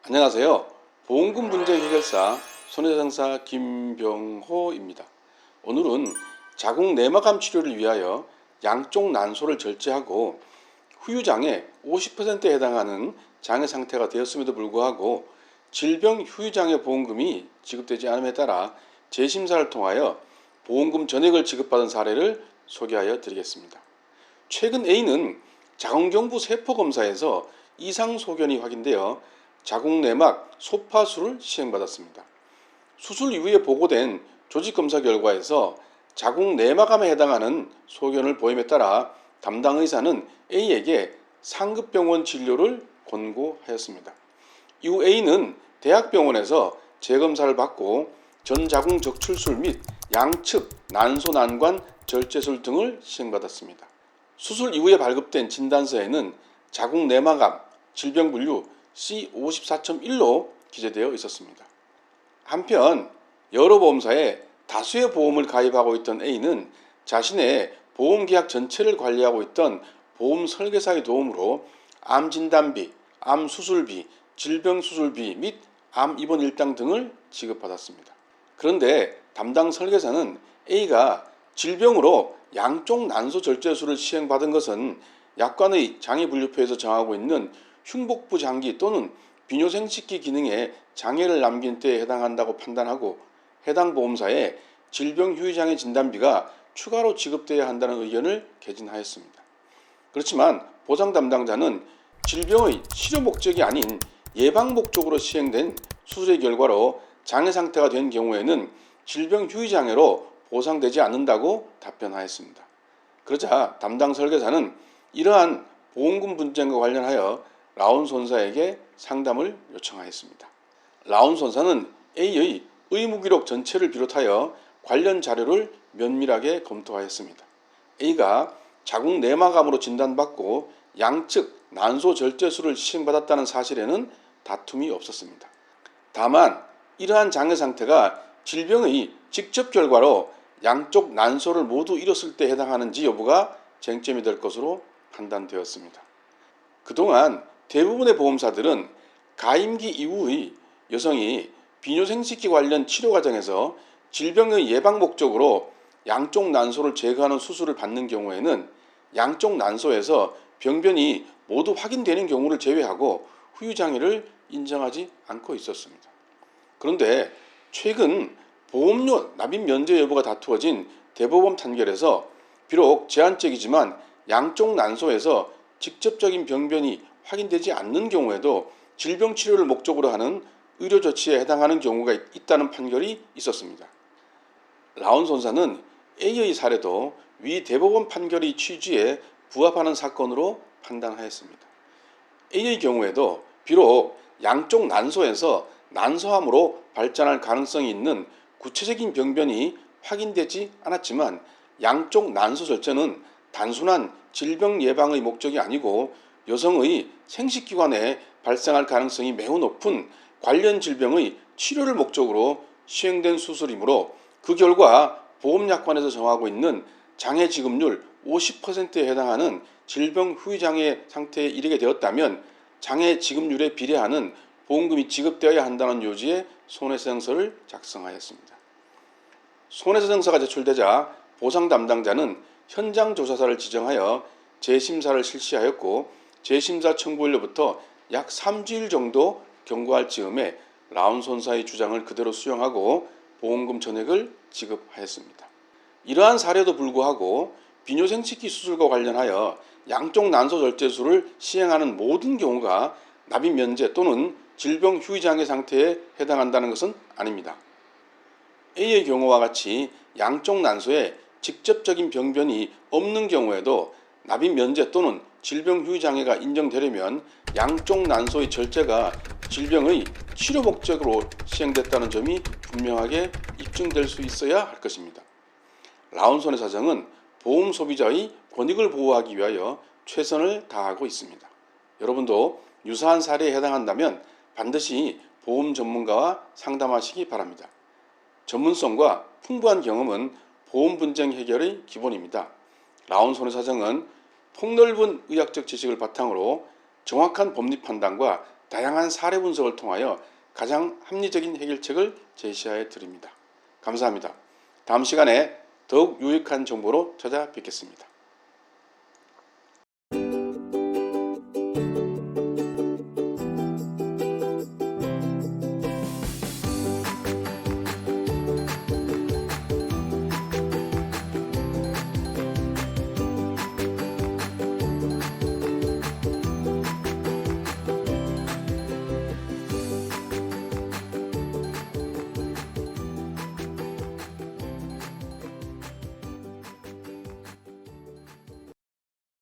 안녕하세요. 보험금 문제 해결사 손해상사 김병호입니다. 오늘은 자궁 내막암 치료를 위하여 양쪽 난소를 절제하고 후유장애 50%에 해당하는 장애 상태가 되었음에도 불구하고 질병 후유장애 보험금이 지급되지 않음에 따라 재심사를 통하여 보험금 전액을 지급받은 사례를 소개하여 드리겠습니다. 최근 A는 자궁경부 세포검사에서 이상 소견이 확인되어 자궁 내막 소파술을 시행받았습니다. 수술 이후에 보고된 조직검사 결과에서 자궁 내막암에 해당하는 소견을 보임에 따라 담당 의사는 A에게 상급병원 진료를 권고하였습니다. 이후 A는 대학병원에서 재검사를 받고 전자궁 적출술 및 양측 난소 난관 절제술 등을 시행받았습니다. 수술 이후에 발급된 진단서에는 자궁 내막암 질병분류 C54.1로 기재되어 있었습니다. 한편 여러 보험사에 다수의 보험을 가입하고 있던 A는 자신의 보험계약 전체를 관리하고 있던 보험 설계사의 도움으로 암 진단비, 암 수술비, 질병 수술비 및 암 입원 일당 등을 지급받았습니다. 그런데 담당 설계사는 A가 질병으로 양쪽 난소 절제술을 시행받은 것은 약관의 장애분류표에서 정하고 있는 흉복부 장기 또는 비뇨생식기 기능에 장애를 남긴 때에 해당한다고 판단하고 해당 보험사에 질병 후유장애 진단비가 추가로 지급되어야 한다는 의견을 개진하였습니다. 그렇지만 보상 담당자는 질병의 치료 목적이 아닌 예방 목적으로 시행된 수술의 결과로 장애 상태가 된 경우에는 질병 후유장애로 보상되지 않는다고 답변하였습니다. 그러자 담당 설계사는 이러한 보험금 분쟁과 관련하여 라운 손사에게 상담을 요청하였습니다. 라운 손사는 A의 의무기록 전체를 비롯하여 관련 자료를 면밀하게 검토하였습니다. A가 자궁 내막암으로 진단받고 양측 난소 절제술을 시행받았다는 사실에는 다툼이 없었습니다. 다만 이러한 장애 상태가 질병의 직접 결과로 양쪽 난소를 모두 잃었을 때 해당하는지 여부가 쟁점이 될 것으로 판단되었습니다. 그동안 대부분의 보험사들은 가임기 이후의 여성이 비뇨생식기 관련 치료 과정에서 질병의 예방 목적으로 양쪽 난소를 제거하는 수술을 받는 경우에는 양쪽 난소에서 병변이 모두 확인되는 경우를 제외하고 후유장애를 인정하지 않고 있었습니다. 그런데 최근 보험료 납입 면제 여부가 다투어진 대법원 판결에서 비록 제한적이지만 양쪽 난소에서 직접적인 병변이 확인되지 않는 경우에도 질병 치료를 목적으로 하는 의료 조치에 해당하는 경우가 있다는 판결이 있었습니다. 라운 손사는 A의 사례도 위 대법원 판결의 취지에 부합하는 사건으로 판단하였습니다. A의 경우에도 비록 양쪽 난소에서 난소암으로 발전할 가능성이 있는 구체적인 병변이 확인되지 않았지만 양쪽 난소 절제는 단순한 질병 예방의 목적이 아니고 여성의 생식기관에 발생할 가능성이 매우 높은 관련 질병의 치료를 목적으로 시행된 수술이므로 그 결과 보험약관에서 정하고 있는 장애 지급률 50%에 해당하는 질병 후유장애 상태에 이르게 되었다면 장애 지급률에 비례하는 보험금이 지급되어야 한다는 요지의 손해사정서를 작성하였습니다. 손해사정서가 제출되자 보상 담당자는 현장 조사사를 지정하여 재심사를 실시하였고 재심사 청구일로부터 약 3주일 정도 경과할 즈음에 라운 손사의 주장을 그대로 수용하고 보험금 전액을 지급하였습니다. 이러한 사례도 불구하고 비뇨생식기 수술과 관련하여 양쪽 난소 절제술을 시행하는 모든 경우가 납입 면제 또는 질병 후유장애 상태에 해당한다는 것은 아닙니다. A의 경우와 같이 양쪽 난소에 직접적인 병변이 없는 경우에도 납입 면제 또는 질병 후유장애가 인정되려면 양쪽 난소의 절제가 질병의 치료 목적으로 시행됐다는 점이 분명하게 입증될 수 있어야 할 것입니다. 라운 손해사정은 보험 소비자의 권익을 보호하기 위하여 최선을 다하고 있습니다. 여러분도 유사한 사례에 해당한다면 반드시 보험 전문가와 상담하시기 바랍니다. 전문성과 풍부한 경험은 보험 분쟁 해결의 기본입니다. 라운 손해사정은 폭넓은 의학적 지식을 바탕으로 정확한 법리 판단과 다양한 사례 분석을 통하여 가장 합리적인 해결책을 제시하여 드립니다. 감사합니다. 다음 시간에 더욱 유익한 정보로 찾아뵙겠습니다.